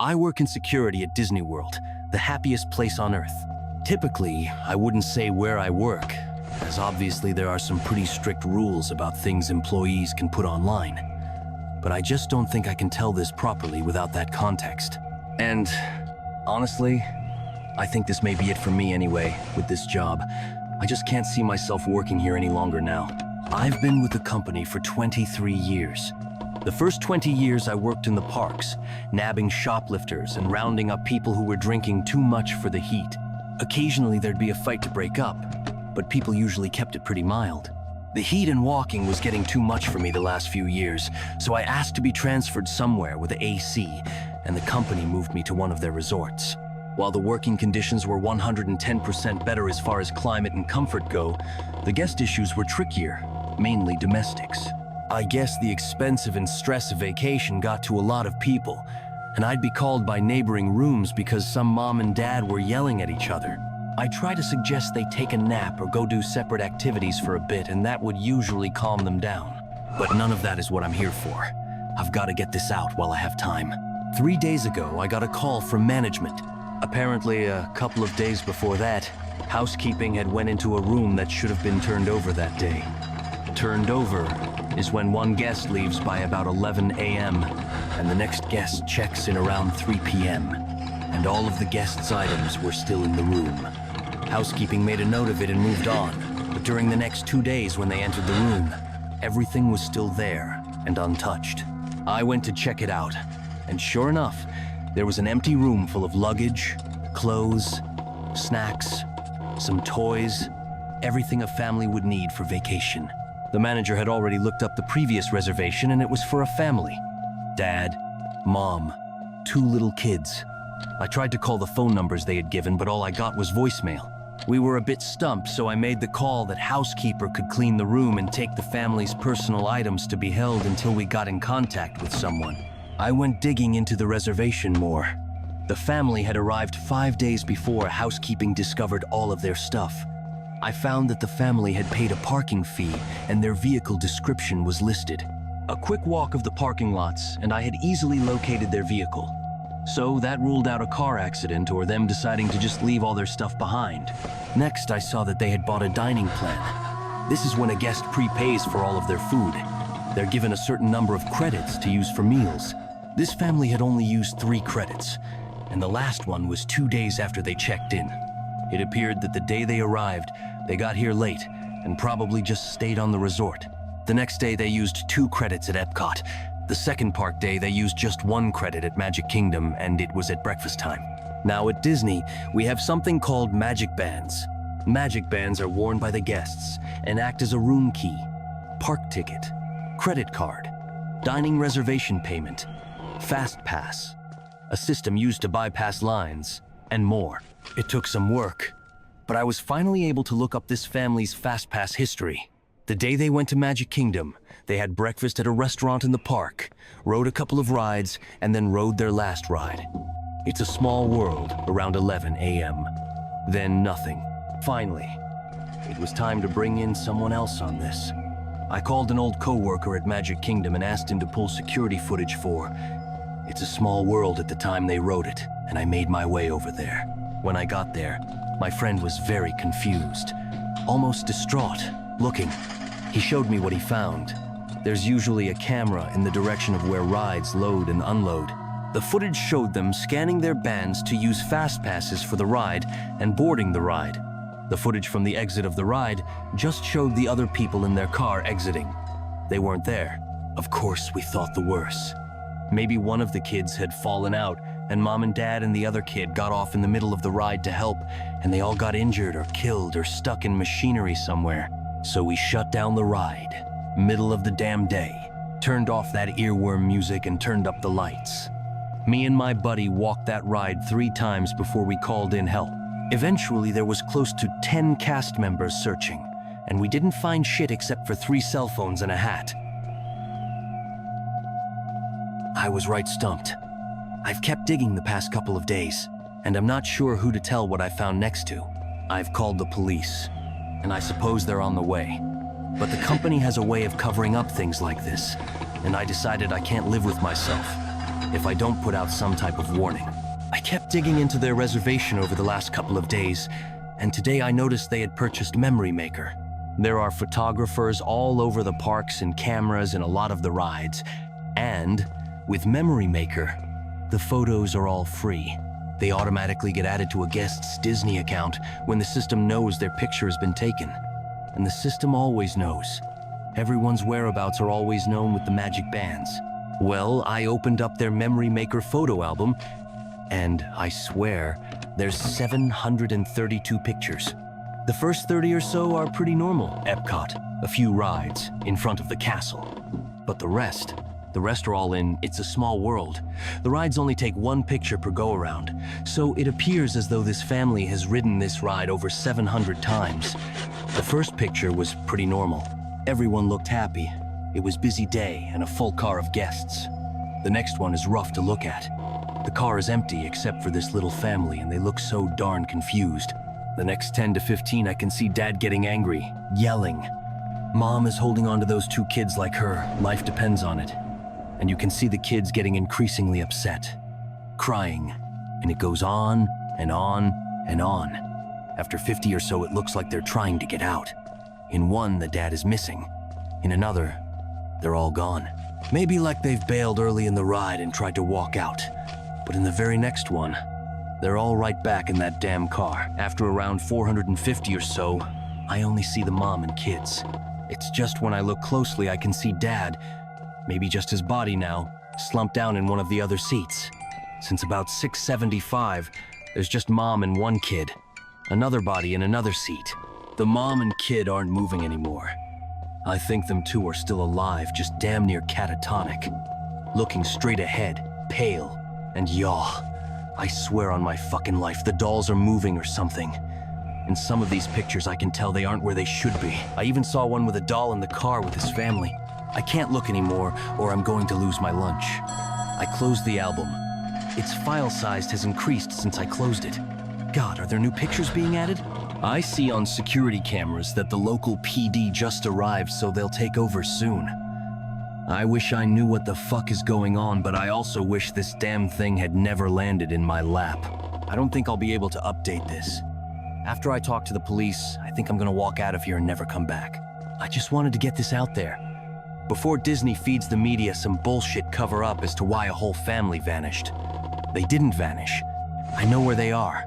I work in security at Disney World, the happiest place on earth. Typically, I wouldn't say where I work, as obviously there are some pretty strict rules about things employees can put online. But I just don't think I can tell this properly without that context. And honestly, I think this may be it for me anyway, with this job. I just can't see myself working here any longer now. I've been with the company for 23 years. The first 20 years I worked in the parks, nabbing shoplifters and rounding up people who were drinking too much for the heat. Occasionally there'd be a fight to break up, but people usually kept it pretty mild. The heat and walking was getting too much for me the last few years, so I asked to be transferred somewhere with AC, and the company moved me to one of their resorts. While the working conditions were 110% better as far as climate and comfort go, the guest issues were trickier, mainly domestics. I guess the expensive and stress of vacation got to a lot of people, and I'd be called by neighboring rooms because some mom and dad were yelling at each other. I try to suggest they take a nap or go do separate activities for a bit, and that would usually calm them down. But none of that is what I'm here for. I've got to get this out while I have time. 3 days ago, I got a call from management. Apparently, a couple of days before that, housekeeping had went into a room that should have been turned over that day. Turned over is when one guest leaves by about 11 a.m. and the next guest checks in around 3 p.m. and all of the guests' items were still in the room. Housekeeping made a note of it and moved on, but during the next 2 days when they entered the room, everything was still there and untouched. I went to check it out, and sure enough, there was an empty room full of luggage, clothes, snacks, some toys, everything a family would need for vacation. The manager had already looked up the previous reservation, and it was for a family. Dad, mom, 2 little kids. I tried to call the phone numbers they had given, but all I got was voicemail. We were a bit stumped, so I made the call that housekeeper could clean the room and take the family's personal items to be held until we got in contact with someone. I went digging into the reservation more. The family had arrived 5 days before housekeeping discovered all of their stuff. I found that the family had paid a parking fee and their vehicle description was listed. A quick walk of the parking lots and I had easily located their vehicle. So that ruled out a car accident or them deciding to just leave all their stuff behind. Next, I saw that they had bought a dining plan. This is when a guest prepays for all of their food. They're given a certain number of credits to use for meals. This family had only used 3 credits, and the last one was 2 days after they checked in. It appeared that the day they arrived, they got here late and probably just stayed on the resort. The next day they used 2 credits at Epcot. The second park day they used just 1 credit at Magic Kingdom, and it was at breakfast time. Now at Disney, we have something called magic bands. Magic bands are worn by the guests and act as a room key, park ticket, credit card, dining reservation payment, fast pass, a system used to bypass lines, and more. It took some work, but I was finally able to look up this family's FastPass history. The day they went to Magic Kingdom, they had breakfast at a restaurant in the park, rode a couple of rides, and then rode their last ride. It's a small world around 11 a.m. Then nothing. Finally, it was time to bring in someone else on this. I called an old co-worker at Magic Kingdom and asked him to pull security footage for It's a Small World at the time they wrote it, and I made my way over there. When I got there, my friend was very confused, almost distraught, looking. He showed me what he found. There's usually a camera in the direction of where rides load and unload. The footage showed them scanning their bands to use fast passes for the ride and boarding the ride. The footage from the exit of the ride just showed the other people in their car exiting. They weren't there. Of course, we thought the worst. Maybe one of the kids had fallen out, and mom and dad and the other kid got off in the middle of the ride to help, and they all got injured or killed or stuck in machinery somewhere. So we shut down the ride, middle of the damn day, turned off that earworm music and turned up the lights. Me and my buddy walked that ride 3 times before we called in help. Eventually, there was close to 10 cast members searching, and we didn't find shit except for 3 cell phones and a hat. I was right stumped. I've kept digging the past couple of days, and I'm not sure who to tell what I found next to. I've called the police, and I suppose they're on the way. But the company has a way of covering up things like this, and I decided I can't live with myself. if I don't put out some type of warning. I kept digging into their reservation over the last couple of days, and today I noticed they had purchased Memory Maker. There are photographers all over the parks and cameras in a lot of the rides, and with Memory Maker, the photos are all free. They automatically get added to a guest's Disney account when the system knows their picture has been taken. And the system always knows. Everyone's whereabouts are always known with the magic bands. Well, I opened up their Memory Maker photo album, and I swear, there's 732 pictures. The first 30 or so are pretty normal. Epcot, a few rides in front of the castle. But the rest are all in It's a Small World. The rides only take one picture per go-around, so it appears as though this family has ridden this ride over 700 times. The first picture was pretty normal. Everyone looked happy. It was a busy day and a full car of guests. The next one is rough to look at. The car is empty except for this little family, and they look so darn confused. The next 10 to 15, I can see Dad getting angry, yelling. Mom is holding on to those two kids like her life depends on it. And you can see the kids getting increasingly upset, crying, and it goes on and on and on. After 50 or so, it looks like they're trying to get out. In one, the dad is missing. In another, they're all gone. Maybe like they've bailed early in the ride and tried to walk out. But in the very next one, they're all right back in that damn car. After around 450 or so, I only see the mom and kids. It's just when I look closely I can see Dad, maybe just his body now, slumped down in one of the other seats. Since about 6:75, there's just Mom and one kid. Another body in another seat. The mom and kid aren't moving anymore. I think them two are still alive, just damn near catatonic. Looking straight ahead, pale, and yaw. I swear on my fucking life, the dolls are moving or something. In some of these pictures, I can tell they aren't where they should be. I even saw one with a doll in the car with his family. I can't look anymore, or I'm going to lose my lunch. I closed the album. Its file size has increased since I closed it. God, are there new pictures being added? I see on security cameras that the local PD just arrived, so they'll take over soon. I wish I knew what the fuck is going on, but I also wish this damn thing had never landed in my lap. I don't think I'll be able to update this. After I talk to the police, I think I'm gonna walk out of here and never come back. I just wanted to get this out there. Before Disney feeds the media some bullshit cover-up as to why a whole family vanished. They didn't vanish. I know where they are.